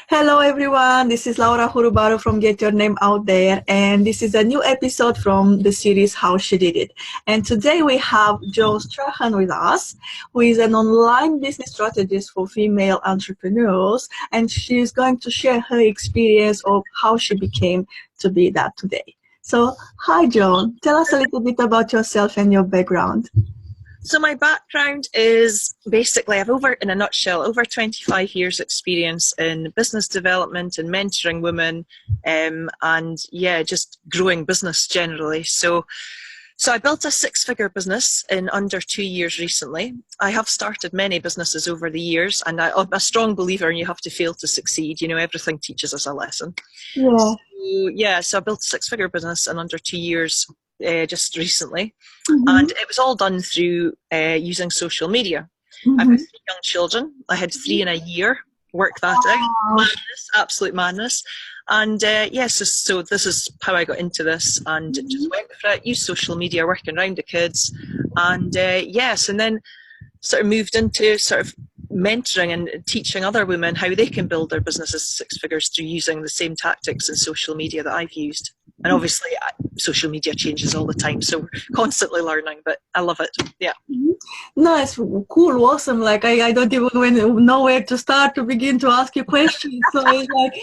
Hello everyone, this is Laura Hurubaru from Get Your Name Out There, and this is a new episode from the series How She Did It. And today we have Jo Strahan with us, who is an online business strategist for female entrepreneurs, and she's going to share her experience of how she became to be that today. So, hi Joan, tell us a little bit about yourself and your background. So my background is basically, in a nutshell, over 25 years experience in business development and mentoring women, and just growing business generally. So I built a six-figure business in under 2 years recently. I have started many businesses over the years, and I'm a strong believer in you have to fail to succeed. You know, everything teaches us a lesson. Yeah. So I built a six-figure business in under 2 years just recently. Mm-hmm. And it was all done through using social media. Mm-hmm. I've got 3 young children. I had 3 in a year. Work that out. Madness, absolute madness. And so this is how I got into this, and just went for it, used social media, working around the kids. And and then sort of moved into sort of mentoring and teaching other women how they can build their businesses to 6 figures through using the same tactics in social media that I've used. And obviously social media changes all the time, so we're constantly learning, but I love it. Yeah. Nice, cool, awesome. Like I don't even know where to start to begin to ask you questions. So it's like,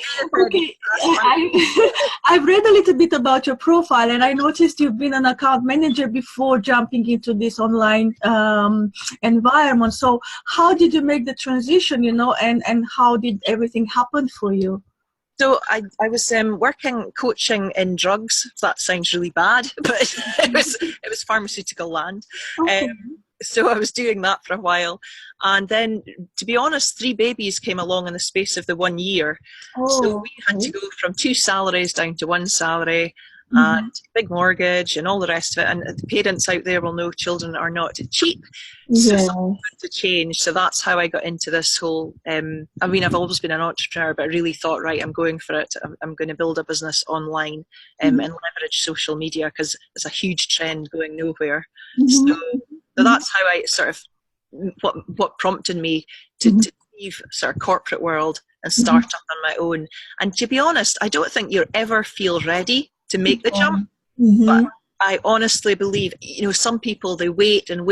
okay, I've read a little bit about your profile, and I noticed you've been an account manager before jumping into this online environment. So how did you make the transition, and how did everything happen for you? So I was coaching in drugs. That sounds really bad, but it was pharmaceutical land. Okay. So I was doing that for a while, and then, to be honest, 3 babies came along in the space of the 1 year. So we had to go from 2 salaries down to 1 salary, and big mortgage and all the rest of it. And the parents out there will know children are not cheap. So something had to change. So that's how I got into this whole, I've always been an entrepreneur, but I really thought, right, I'm going for it. I'm going to build a business online and leverage social media, because it's a huge trend going nowhere. So that's how I sort of, what prompted me to leave sort of corporate world and start up on my own. And to be honest, I don't think you ever feel ready to make the jump. But I honestly believe, some people, they wait and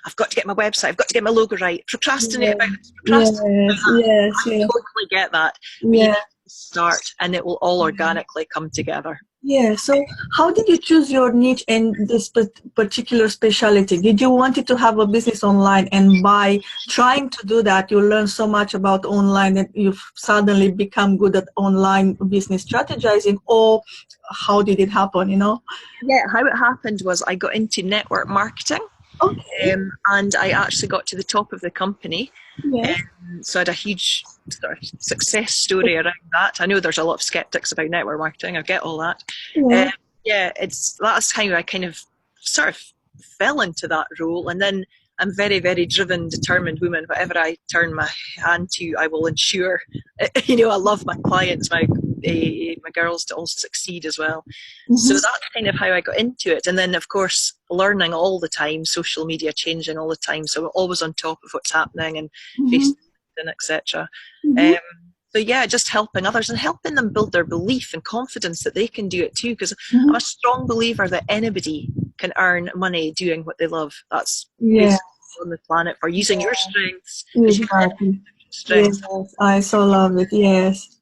I've got to get my website, I've got to get my logo right, procrastinate about this, procrastinate about that. I totally get that. But you need to start, and it will all organically come together. Yeah. So how did you choose your niche and this particular specialty? Did you want it to have a business online, and by trying to do that, you learn so much about online that you've suddenly become good at online business strategizing, or how did it happen, Yeah, how it happened was I got into network marketing. Okay. And I actually got to the top of the company. Yeah. So I had a huge sort of success story around that. I know there's a lot of skeptics about network marketing. I get all that. That's how I kind of sort of fell into that role. And then I'm very, very driven, determined woman. Whatever I turn my hand to, I will ensure. I love my clients, my girls, to all succeed as well. So that's kind of how I got into it. And then, of course, learning all the time, social media changing all the time. So we're always on top of what's happening, and Facebook and etc. Just helping others and helping them build their belief and confidence that they can do it too. Because I'm a strong believer that anybody can earn money doing what they love. That's basically on the planet, for using your strengths. Exactly. Yes, I so love it. Yes.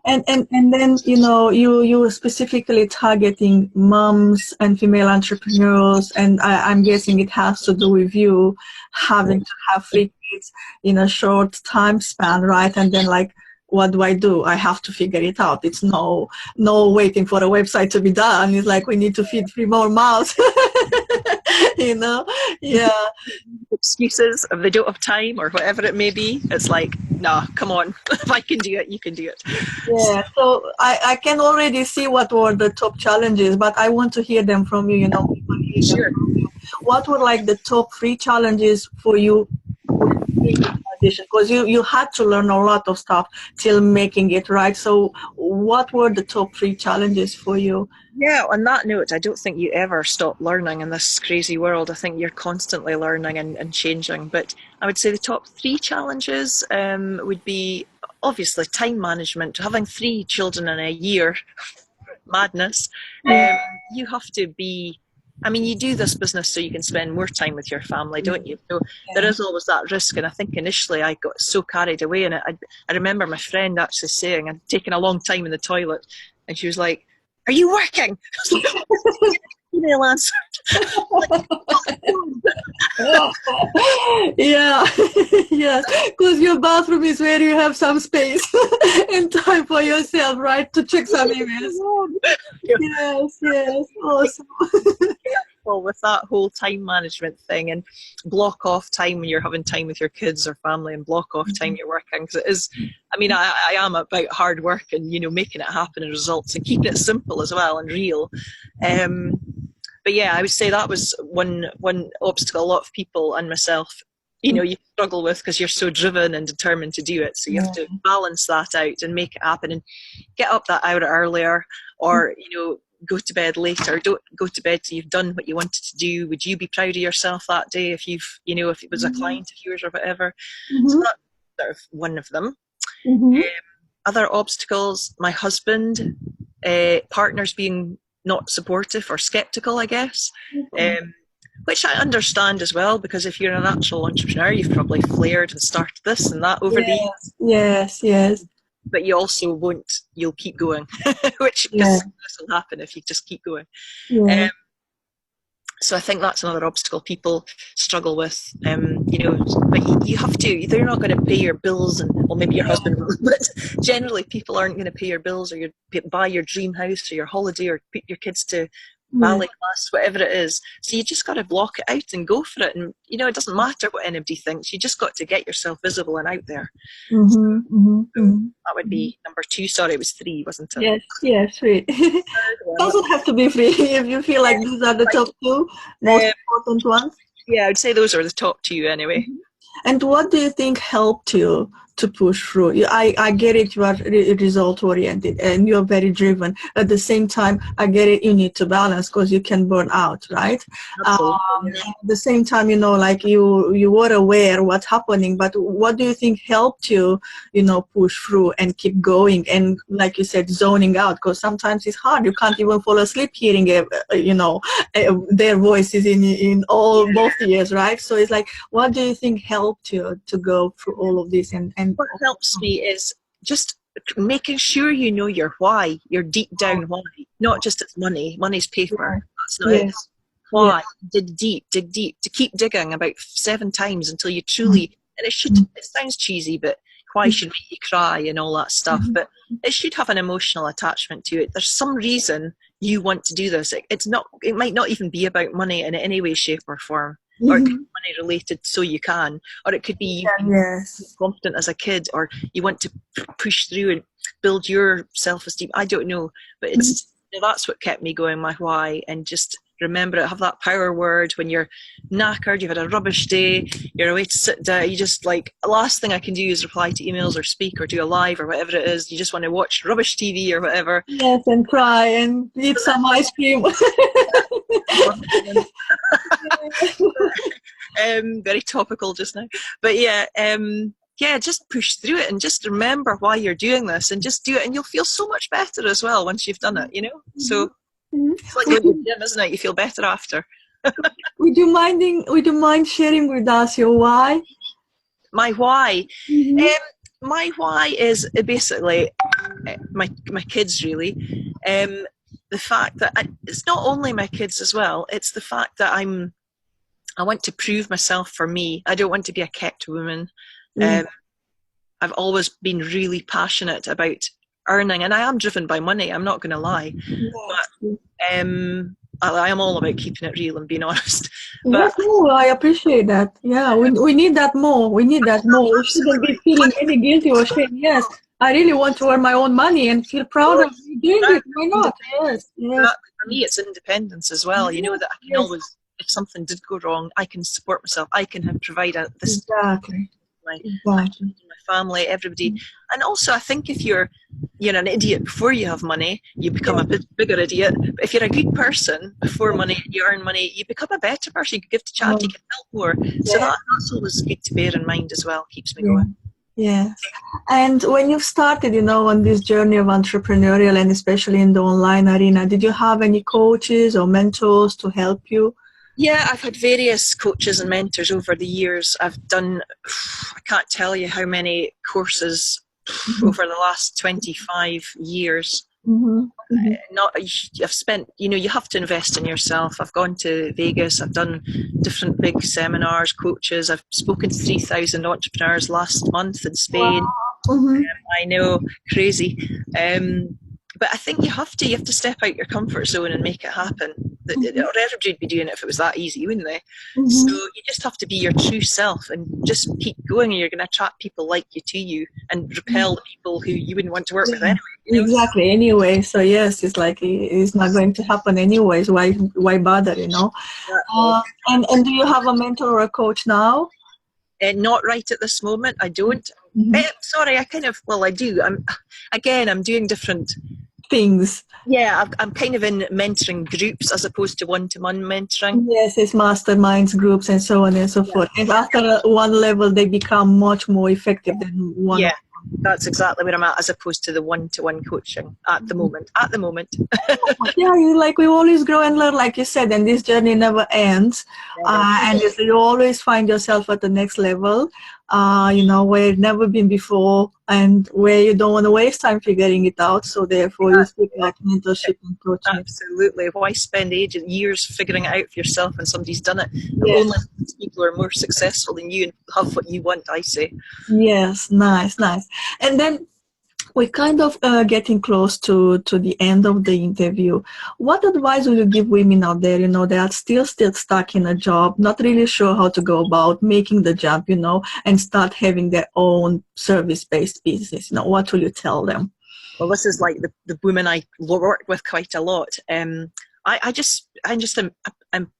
And then, you were specifically targeting moms and female entrepreneurs, and I'm guessing it has to do with you having to have 3 kids in a short time span, right? And then, like, what do? I have to figure it out. It's no waiting for a website to be done. It's like, we need to feed 3 more mouths. Excuses if they don't have time or whatever it may be. It's like, nah, come on. If I can do it, you can do it. Yeah, so I can already see what were the top challenges, but I want to hear them from you, Sure. What were like the top 3 challenges for you in the transition? Because you had to learn a lot of stuff till making it, right? So what were the top 3 challenges for you? Yeah, on that note, I don't think you ever stop learning in this crazy world. I think you're constantly learning and changing. But I would say the top 3 challenges would be, obviously time management, having 3 children in a year, madness. You have to be, I mean, you do this business so you can spend more time with your family, don't you? So there is always that risk. And I think initially I got so carried away in it. I remember my friend actually saying, I'd taken a long time in the toilet, and she was like, "Are you working?" I was like, email answered. Like, yeah, yes, because your bathroom is where you have some space and time for yourself, right, to check some emails. Yes, yes, awesome. well, with that whole time management thing, and block off time when you're having time with your kids or family, and block off time you're working, because it is, I mean, I am about hard work and, you know, making it happen and results, and keeping it simple as well and real. But yeah, I would say that was one obstacle a lot of people, and myself, you know, you struggle with, because you're so driven and determined to do it. So you have to balance that out and make it happen, and get up that hour earlier, or, you know, go to bed later. Don't go to bed till you've done what you wanted to do. Would you be proud of yourself that day if you've, you know, if it was a client of yours or whatever? So that's sort of one of them. Other obstacles, my husband, partners being not supportive or skeptical, I guess, which I understand as well, because if you're an actual entrepreneur, you've probably flared and started this and that over the years. Yes, yes. But you also won't, you'll keep going, which this will happen if you just keep going. So I think that's another obstacle people struggle with, you know, but you have to, they're not going to pay your bills, and, well, maybe your husband will, but generally people aren't going to pay your bills, or buy your dream house, or your holiday, or put your kids to ballet class, whatever it is. So you just got to block it out and go for it. And, you know, it doesn't matter what anybody thinks. You just got to get yourself visible and out there. So that would be number 2. Sorry, it was 3, wasn't it? Yes, yes, 3. It doesn't have to be 3 if you feel like these are the top 2 most important ones. Yeah, I would say those are the top 2 anyway. And what do you think helped you to push through? I get it, you are result oriented and you're very driven. At the same time, I get it, you need to balance, because you can burn out, right? At the same time, you know, like you were aware what's happening, but what do you think helped you, you know, push through and keep going, and, like you said, zoning out? Because sometimes it's hard. You can't even fall asleep hearing, you know, their voices in both ears, right? So it's like, what do you think helped you to go through all of this? And what helps me is just making sure you know your why, your deep down why. Not just it's money. Money's paper. That's not it. Why? Dig deep, to keep digging about 7 times until you truly, and it sounds cheesy, but why should make you cry and all that stuff, but it should have an emotional attachment to it. There's some reason you want to do this. It might not even be about money in any way, shape or form. Or it could be money related, so you can, or it could be confident as a kid, or you want to push through and build your self-esteem. I don't know, but it's that's what kept me going, my why. And just remember it, have that power word when you're knackered, you've had a rubbish day, you're away to sit down, you just like, the last thing I can do is reply to emails or speak or do a live or whatever it is. You just want to watch rubbish TV or whatever. Yes, and cry and eat some ice cream. Very topical just now, but yeah, just push through it and just remember why you're doing this, and just do it, and you'll feel so much better as well once you've done it, you know. So it's like going to the gym, isn't it? You feel better after. Would you mind sharing with us your why? My why? My why is basically my kids, really. The fact that it's not only my kids as well, it's the fact that I want to prove myself for me. I don't want to be a kept woman. I've always been really passionate about earning, and I am driven by money, I'm not going to lie. But I am all about keeping it real and being honest. But I appreciate that. Yeah, we need that more. We need that more. We shouldn't be feeling any guilty or shame. Yes, I really want to earn my own money and feel proud of doing it. Why not? Yes. For me, it's independence as well. You know that I can always, if something did go wrong, I can support myself. I can provide this. My family, everybody. And also, I think if you're an idiot before you have money, you become a bit bigger idiot. But if you're a good person before money, you earn money, you become a better person. You can give to charity, you can help more. So that's always good to bear in mind as well. Keeps me going. Yes. And when you've started, on this journey of entrepreneurial and especially in the online arena, did you have any coaches or mentors to help you? Yeah, I've had various coaches and mentors over the years. I've done, I can't tell you how many courses over the last 25 years. Mm-hmm. Mm-hmm. Not, I've spent, you have to invest in yourself. I've gone to Vegas, I've done different big seminars, coaches. I've spoken to 3,000 entrepreneurs last month in Wow. Spain. Mm-hmm. I know, crazy. But I think you have to step out your comfort zone and make it happen. Or everybody would be doing it if it was that easy, wouldn't they? So Mm-hmm. you just have to be your true self and just keep going, and you're going to attract people like you to you and repel the people who you wouldn't want to work with Yeah, anyway. exactly. Anyway, so yes, it's like it's not going to happen anyways. Why bother? Exactly. And do you have a mentor or a coach now? Not right at this moment. I don't. Mm-hmm. Sorry, I kind of. Well, I do. I'm doing different. Things. Yeah, I'm kind of in mentoring groups as opposed to one-to-one mentoring. Yes, it's masterminds, groups, and so on and so forth. And after one level, they become much more effective than one. Yeah, that's exactly where I'm at, as opposed to the one-to-one coaching at the moment. At the moment, Yeah, like we always grow and learn, like you said, and this journey never ends. never. And you always find yourself at the next level, where you've never been before and where you don't want to waste time figuring it out. So therefore you seek out mentorship and coaching. Absolutely. Why spend years figuring it out for yourself when somebody's done it? Yes. Only people are more successful than you and have what you want, I say. Yes, nice. And then we're kind of getting close to the end of the interview. What advice will you give women out there, they are still stuck in a job, not really sure how to go about making the jump, and start having their own service-based business? What will you tell them? Well, this is like the women I work with quite a lot. I just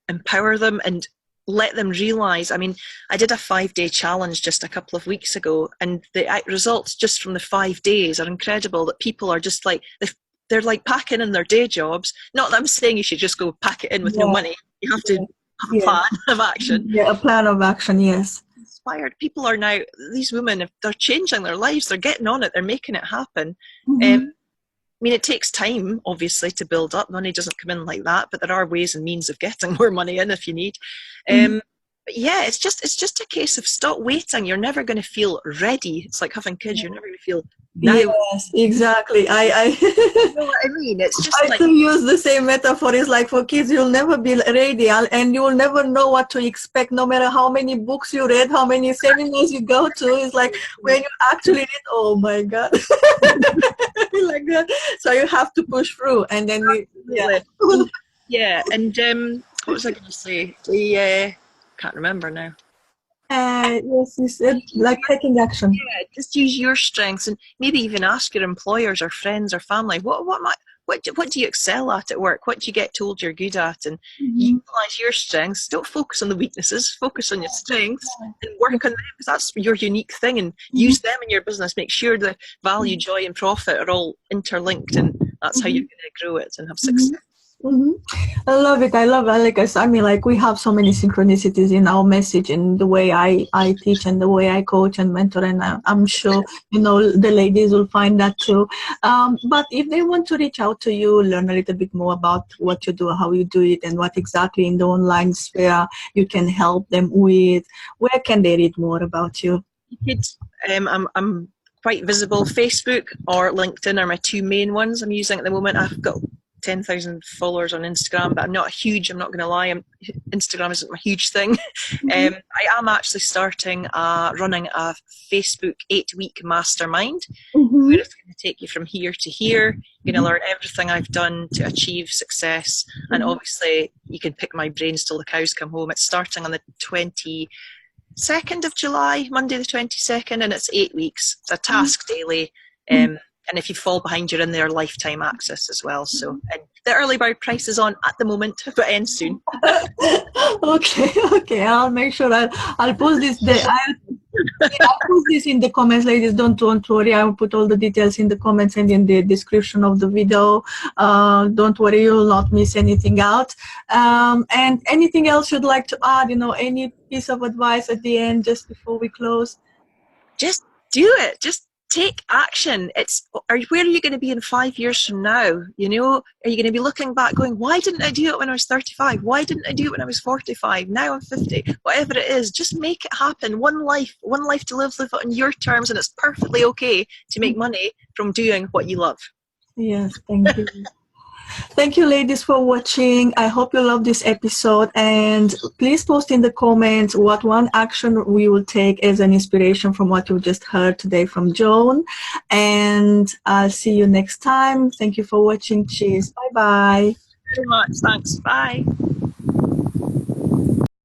empower them and let them realize. I mean, I did a 5-day challenge just a couple of weeks ago, and the results just from the 5 days are incredible. That people are just like they're like packing in their day jobs. Not that I'm saying you should just go pack it in with no money. You have to have a plan of action. Yeah, a plan of action. Yes. Inspired people are now, these women, if they're changing their lives, they're getting on it, they're making it happen. Mm-hmm. I mean, it takes time, obviously, to build up. Money doesn't come in like that, but there are ways and means of getting more money in if you need. But yeah, it's just a case of stop waiting. You're never going to feel ready. It's like having kids. You're never going to feel now. Yes, exactly. You know what I mean? It's just I like, still use the same metaphor. It's like for kids, you'll never be ready and you will never know what to expect, no matter how many books you read, how many seminars you go to. It's like when you actually read, oh my God. Like that. So you have to push through and then, yeah. And what was I going to say? Can't remember now. Yes, you said like taking action. Yeah, just use your strengths and maybe even ask your employers or friends or family what do you excel at work? What do you get told you're good at? And utilize your strengths. Don't focus on the weaknesses. Focus on your strengths and work on them, because that's your unique thing. And use them in your business. Make sure the value, joy, and profit are all interlinked, and that's how you're going to grow it and have success. I love it. I mean, like we have so many synchronicities in our message and the way I teach and the way I coach and mentor, and I'm sure the ladies will find that too. But if they want to reach out to you, learn a little bit more about what you do, how you do it, and what exactly in the online sphere you can help them with, where can they read more about you? I'm quite visible. Facebook or LinkedIn are my two main ones I'm using at the moment. I've got 10,000 followers on Instagram, but I'm not going to lie, Instagram isn't my huge thing. I am actually running a Facebook 8-week mastermind, where it's going to take you from here to here. You're going to learn everything I've done to achieve success, and obviously you can pick my brains till the cows come home. It's starting on the 22nd of July, Monday the 22nd, and it's 8 weeks. It's a task daily. And if you fall behind, you're in there lifetime access as well. So, and the early bird price is on at the moment, but ends soon. Okay. I'll make sure I'll post this there. I'll put this in the comments, ladies. Don't worry. I will put all the details in the comments and in the description of the video. Don't worry, you will not miss anything out. And anything else you'd like to add? Any piece of advice at the end, just before we close? Just do it. Just take action. Where are you going to be in 5 years from now? You know, are you going to be looking back going, why didn't I do it when I was 35? Why didn't I do it when I was 45? Now I'm 50. Whatever it is, just make it happen. One life to live it on your terms, and it's perfectly okay to make money from doing what you love. Yes, thank you. Thank you, ladies, for watching. I hope you love this episode, and please post in the comments what one action we will take as an inspiration from what you just heard today from Joan. And I'll see you next time. Thank you for watching. Cheers. Bye-bye. Very much. Thanks. Bye.